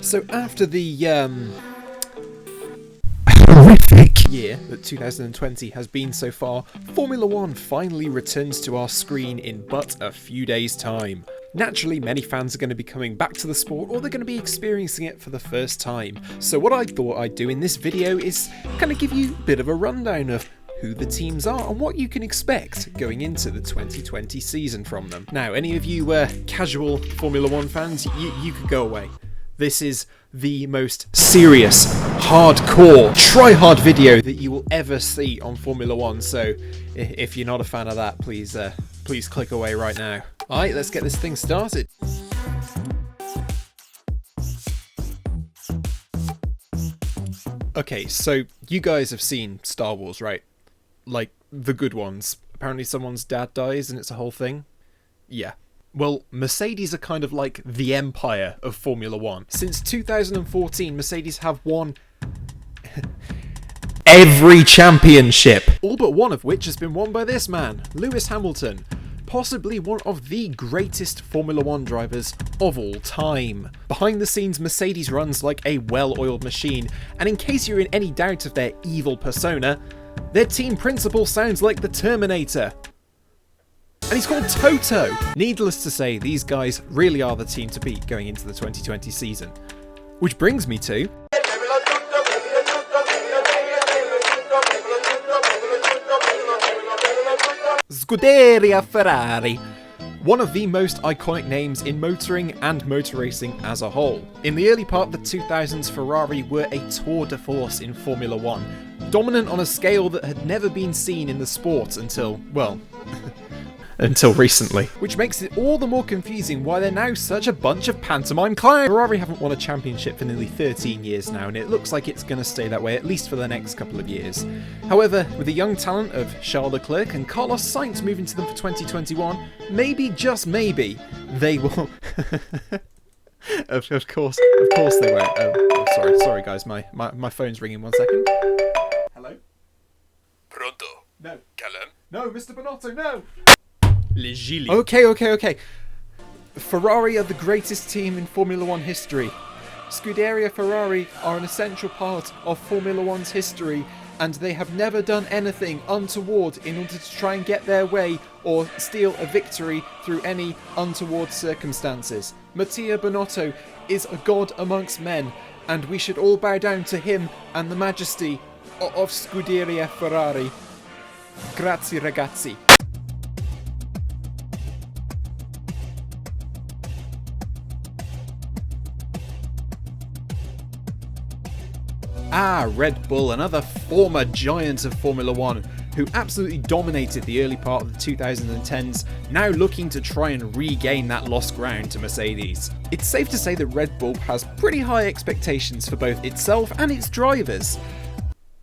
So after the horrific year that 2020 has been so far, Formula 1 finally returns to our screen in but a few days' time. Naturally, many fans are going to be coming back to the sport, or they're going to be experiencing it for the first time. So what I thought I'd do in this video is kind of give you a bit of a rundown of who the teams are and what you can expect going into the 2020 season from them. Now, any of you casual Formula 1 fans, you could go away. This is the most serious, hardcore, try-hard video that you will ever see on Formula 1, so if you're not a fan of that, please click away right now. Alright, let's get this thing started. Okay, so you guys have seen Star Wars, right? Like, the good ones. Apparently someone's dad dies and it's a whole thing. Yeah. Well, Mercedes are kind of like the empire of Formula 1. Since 2014, Mercedes have won every championship. All but one of which has been won by this man, Lewis Hamilton. Possibly one of the greatest Formula 1 drivers of all time. Behind the scenes, Mercedes runs like a well-oiled machine, and in case you're in any doubt of their evil persona, their team principal sounds like the Terminator. And he's called Toto! Needless to say, these guys really are the team to beat going into the 2020 season. Which brings me to... Scuderia Ferrari. One of the most iconic names in motoring and motor racing as a whole. In the early part of the 2000s, Ferrari were a tour de force in Formula 1. Dominant on a scale that had never been seen in the sport until, well... until recently. Which makes it all the more confusing why they're now such a bunch of pantomime clowns. Ferrari haven't won a championship for nearly 13 years now, and it looks like it's going to stay that way at least for the next couple of years. However, with the young talent of Charles Leclerc and Carlos Sainz moving to them for 2021, maybe, just maybe, they will... of course they won't. Oh, sorry guys, my phone's ringing, 1 second. Hello? Pronto? No. Callum? No, Mr. Bonotto, no! Okay. Ferrari are the greatest team in Formula 1 history. Scuderia Ferrari are an essential part of Formula 1's history, and they have never done anything untoward in order to try and get their way or steal a victory through any untoward circumstances. Mattia Bonotto is a god amongst men, and we should all bow down to him and the majesty of Scuderia Ferrari. Grazie ragazzi. Red Bull, another former giant of Formula 1, who absolutely dominated the early part of the 2010s, now looking to try and regain that lost ground to Mercedes. It's safe to say that Red Bull has pretty high expectations for both itself and its drivers.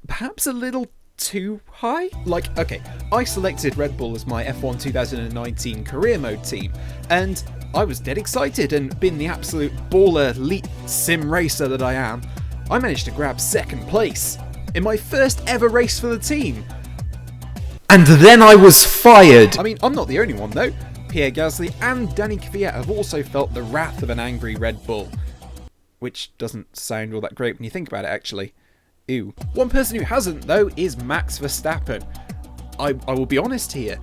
Perhaps a little too high? Like, okay, I selected Red Bull as my F1 2019 career mode team, and I was dead excited, and being the absolute baller elite sim racer that I am, I managed to grab second place in my first ever race for the team. And then I was fired! I mean, I'm not the only one though. Pierre Gasly and Danny Kvyat have also felt the wrath of an angry Red Bull. Which doesn't sound all that great when you think about it, actually. Ew. One person who hasn't, though, is Max Verstappen. I will be honest here.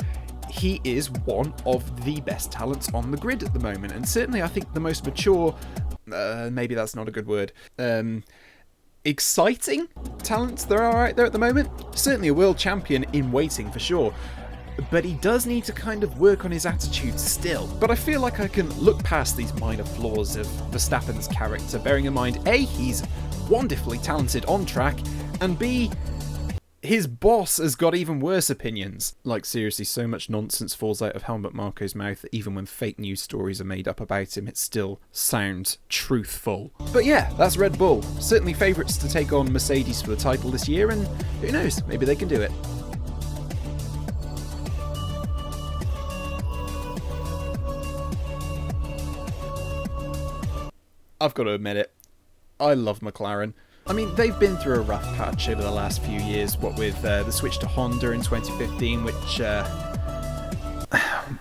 He is one of the best talents on the grid at the moment, and certainly I think the most mature... maybe that's not a good word. Exciting talents there are out there at the moment. Certainly a world champion in waiting for sure, but he does need to kind of work on his attitude still. But I feel like I can look past these minor flaws of Verstappen's character, bearing in mind A, he's wonderfully talented on track, and B, his boss has got even worse opinions. Like, seriously, so much nonsense falls out of Helmut Marko's mouth that even when fake news stories are made up about him, it still sounds truthful. But yeah, that's Red Bull. Certainly favourites to take on Mercedes for the title this year, and who knows, maybe they can do it. I've got to admit it, I love McLaren. I mean, they've been through a rough patch over the last few years, what with the switch to Honda in 2015, which,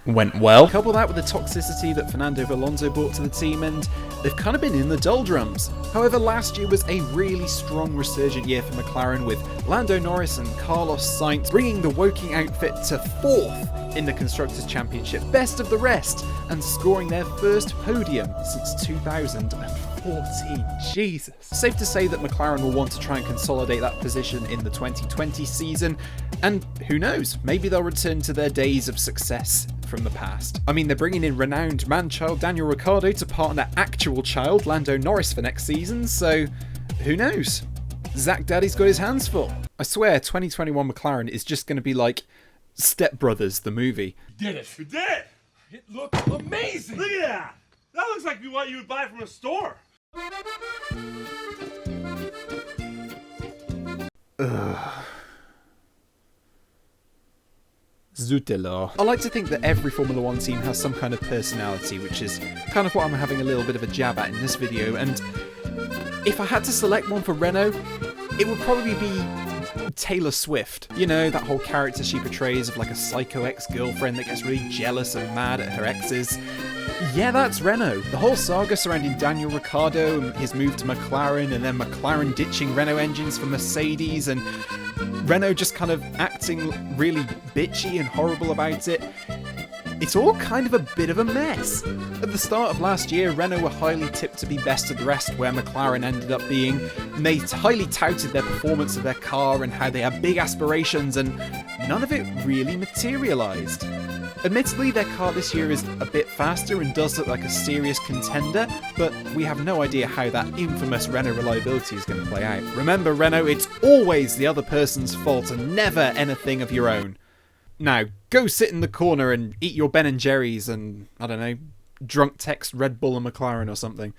went well. Couple that with the toxicity that Fernando Alonso brought to the team, and they've kind of been in the doldrums. However, last year was a really strong resurgent year for McLaren, with Lando Norris and Carlos Sainz bringing the Woking outfit to 4th in the Constructors' Championship, best of the rest, and scoring their first podium since 2014. Jesus. Safe to say that McLaren will want to try and consolidate that position in the 2020 season, and who knows, maybe they'll return to their days of success from the past. I mean, they're bringing in renowned man-child Daniel Ricciardo to partner actual child Lando Norris for next season, so who knows? Zach Daddy's got his hands full. I swear 2021 McLaren is just going to be like Step Brothers, the movie. You did it! You did it! It looked amazing! Look at that! That looks like what you would buy from a store! Zutela. I like to think that every Formula 1 team has some kind of personality, which is kind of what I'm having a little bit of a jab at in this video, and if I had to select one for Renault, it would probably be Taylor Swift. You know, that whole character she portrays of like a psycho ex-girlfriend that gets really jealous and mad at her exes. Yeah, that's Renault. The whole saga surrounding Daniel Ricciardo and his move to McLaren, and then McLaren ditching Renault engines for Mercedes, and Renault just kind of acting really bitchy and horrible about it. It's all kind of a bit of a mess. At the start of last year, Renault were highly tipped to be best of the rest, where McLaren ended up being, and they highly touted their performance of their car and how they had big aspirations, and none of it really materialised. Admittedly, their car this year is a bit faster and does look like a serious contender, but we have no idea how that infamous Renault reliability is going to play out. Remember, Renault, it's always the other person's fault and never anything of your own. Now, go sit in the corner and eat your Ben & Jerry's and, I don't know, drunk text Red Bull and McLaren or something.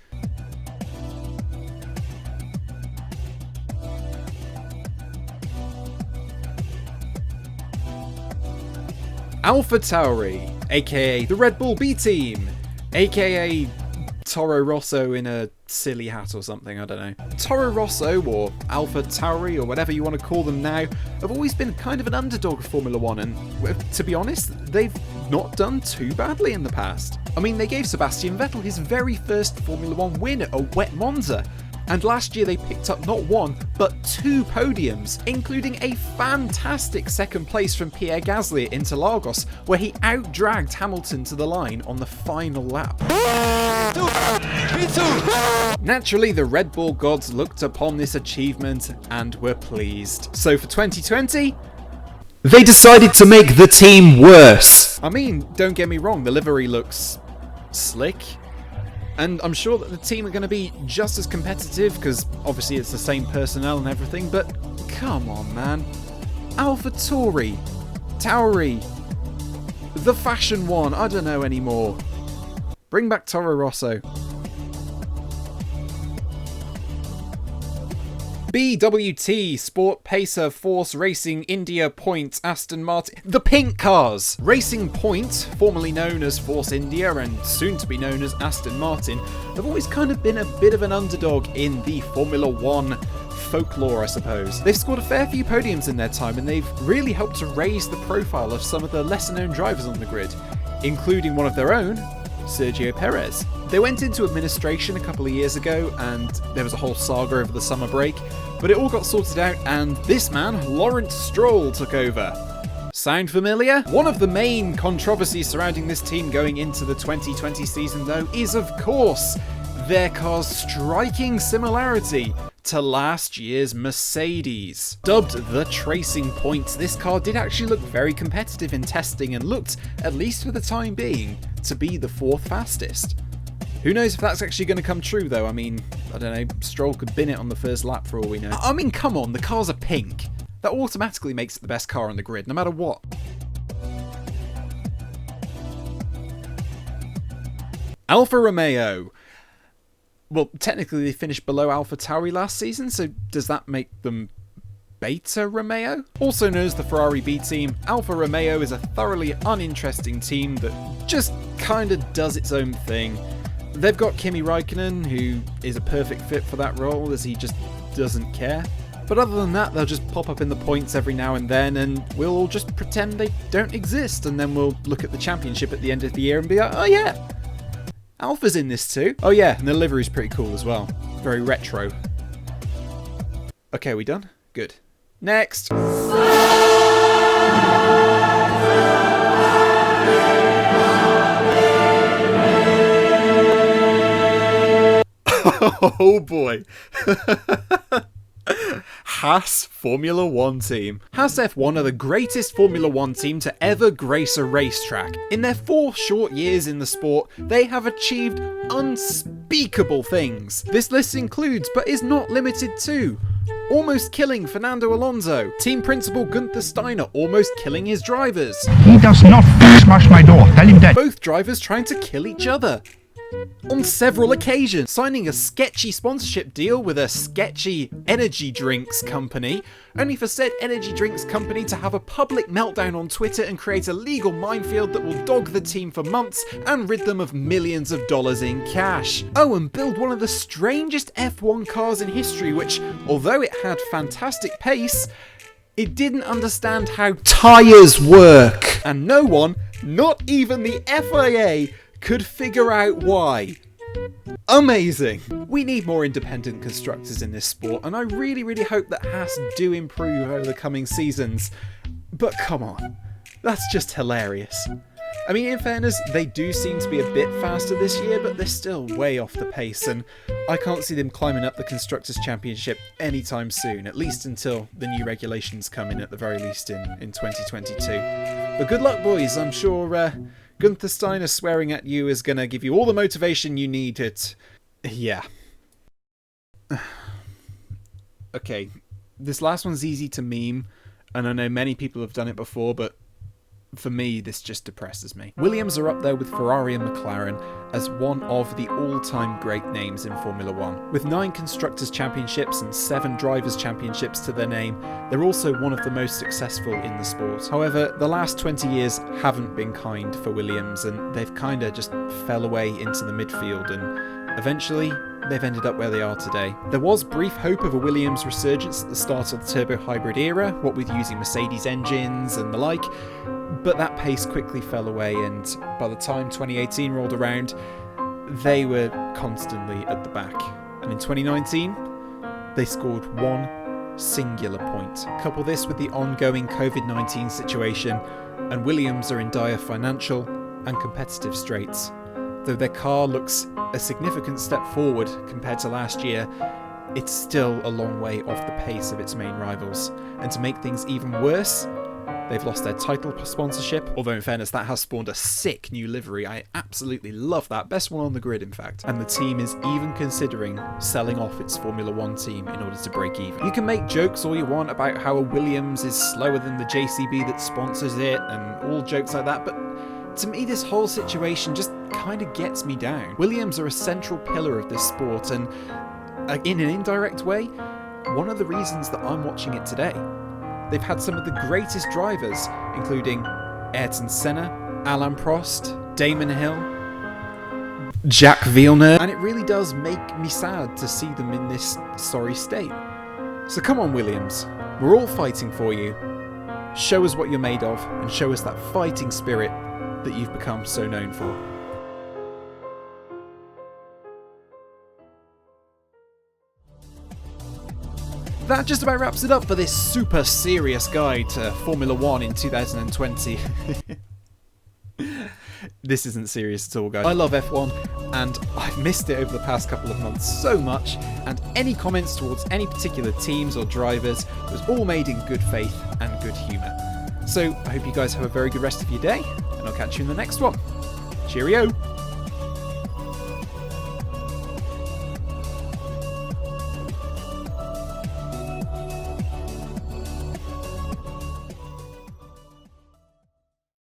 AlphaTauri, aka the Red Bull B team, aka Toro Rosso in a silly hat or something, I don't know. Toro Rosso, or AlphaTauri, or whatever you want to call them now, have always been kind of an underdog of Formula 1, and to be honest, they've not done too badly in the past. I mean, they gave Sebastian Vettel his very first Formula 1 win at a wet Monza, and last year they picked up not one, but 2 podiums, including a fantastic second place from Pierre Gasly at Interlagos, where he out-dragged Hamilton to the line on the final lap. Naturally, the Red Bull gods looked upon this achievement and were pleased. So for 2020, they decided to make the team worse. I mean, don't get me wrong, the livery looks slick. And I'm sure that the team are going to be just as competitive, because obviously it's the same personnel and everything, but come on, man. AlphaTauri, Tauri, the fashion one, I don't know anymore. Bring back Toro Rosso. BWT, Sport Pacer, Force Racing, India Point, Aston Martin, the pink cars! Racing Point, formerly known as Force India and soon to be known as Aston Martin, have always kind of been a bit of an underdog in the Formula 1 folklore, I suppose. They've scored a fair few podiums in their time, and they've really helped to raise the profile of some of the lesser known drivers on the grid, including one of their own, Sergio Perez. They went into administration a couple of years ago, and there was a whole saga over the summer break, but it all got sorted out, and this man, Lawrence Stroll, took over. Sound familiar? One of the main controversies surrounding this team going into the 2020 season, though, is of course their car's striking similarity to last year's Mercedes. Dubbed the Tracing Point, this car did actually look very competitive in testing and looked, at least for the time being, to be the 4th fastest. Who knows if that's actually going to come true, though? I mean, I don't know, Stroll could bin it on the first lap for all we know. I mean, come on, the cars are pink. That automatically makes it the best car on the grid, no matter what. Alfa Romeo. Well, technically they finished below AlphaTauri last season, so does that make them Beta Romeo? Also known as the Ferrari B team, Alfa Romeo is a thoroughly uninteresting team that just kinda does its own thing. They've got Kimi Räikkönen, who is a perfect fit for that role, as he just doesn't care. But other than that, they'll just pop up in the points every now and then, and we'll all just pretend they don't exist, and then we'll look at the championship at the end of the year and be like, oh yeah, Alpha's in this too. Oh yeah, and the livery's pretty cool as well. Very retro. Okay, we done? Good. Next! Oh boy. Haas Formula 1 team. Haas F1 are the greatest Formula 1 team to ever grace a racetrack. In their 4 short years in the sport, they have achieved unspeakable things. This list includes, but is not limited to, almost killing Fernando Alonso, team principal Gunther Steiner almost killing his drivers. He does not smash my door, tell him that. Both drivers trying to kill each other. On several occasions, signing a sketchy sponsorship deal with a sketchy energy drinks company, only for said energy drinks company to have a public meltdown on Twitter and create a legal minefield that will dog the team for months and rid them of millions of dollars in cash. Oh, and build one of the strangest F1 cars in history, which, although it had fantastic pace, it didn't understand how tyres work. And no one, not even the FIA, could figure out why. Amazing! We need more independent constructors in this sport, and I really hope that Haas do improve over the coming seasons. But come on, that's just hilarious. I mean, in fairness, they do seem to be a bit faster this year, but they're still way off the pace, and I can't see them climbing up the Constructors' Championship anytime soon, at least until the new regulations come in at the very least in 2022. But good luck, boys. I'm sure Gunther Steiner swearing at you is going to give you all the motivation you need it. Yeah. Okay, this last one's easy to meme, and I know many people have done it before, but for me, this just depresses me. Williams are up there with Ferrari and McLaren as one of the all-time great names in Formula 1. With 9 Constructors' Championships and 7 Drivers' Championships to their name, they're also one of the most successful in the sport. However, the last 20 years haven't been kind for Williams, and they've kinda just fell away into the midfield, and eventually, they've ended up where they are today. There was brief hope of a Williams resurgence at the start of the turbo hybrid era, what with using Mercedes engines and the like, but that pace quickly fell away, and by the time 2018 rolled around, they were constantly at the back. And in 2019, they scored one singular point. Couple this with the ongoing COVID-19 situation, and Williams are in dire financial and competitive straits. Though their car looks a significant step forward compared to last year, it's still a long way off the pace of its main rivals. And to make things even worse, they've lost their title sponsorship, although in fairness that has spawned a sick new livery. I absolutely love that, best one on the grid in fact. And the team is even considering selling off its Formula 1 team in order to break even. You can make jokes all you want about how a Williams is slower than the JCB that sponsors it and all jokes like that, but to me this whole situation just kind of gets me down. Williams are a central pillar of this sport, and in an indirect way, one of the reasons that I'm watching it today. They've had some of the greatest drivers, including Ayrton Senna, Alain Prost, Damon Hill, Jacques Villeneuve, and it really does make me sad to see them in this sorry state. So come on, Williams, we're all fighting for you. Show us what you're made of, and show us that fighting spirit that you've become so known for. That just about wraps it up for this super serious guide to Formula 1 in 2020. This isn't serious at all, guys. I love F1, and I've missed it over the past couple of months so much, and any comments towards any particular teams or drivers was all made in good faith and good humour. So I hope you guys have a very good rest of your day, and I'll catch you in the next one. Cheerio!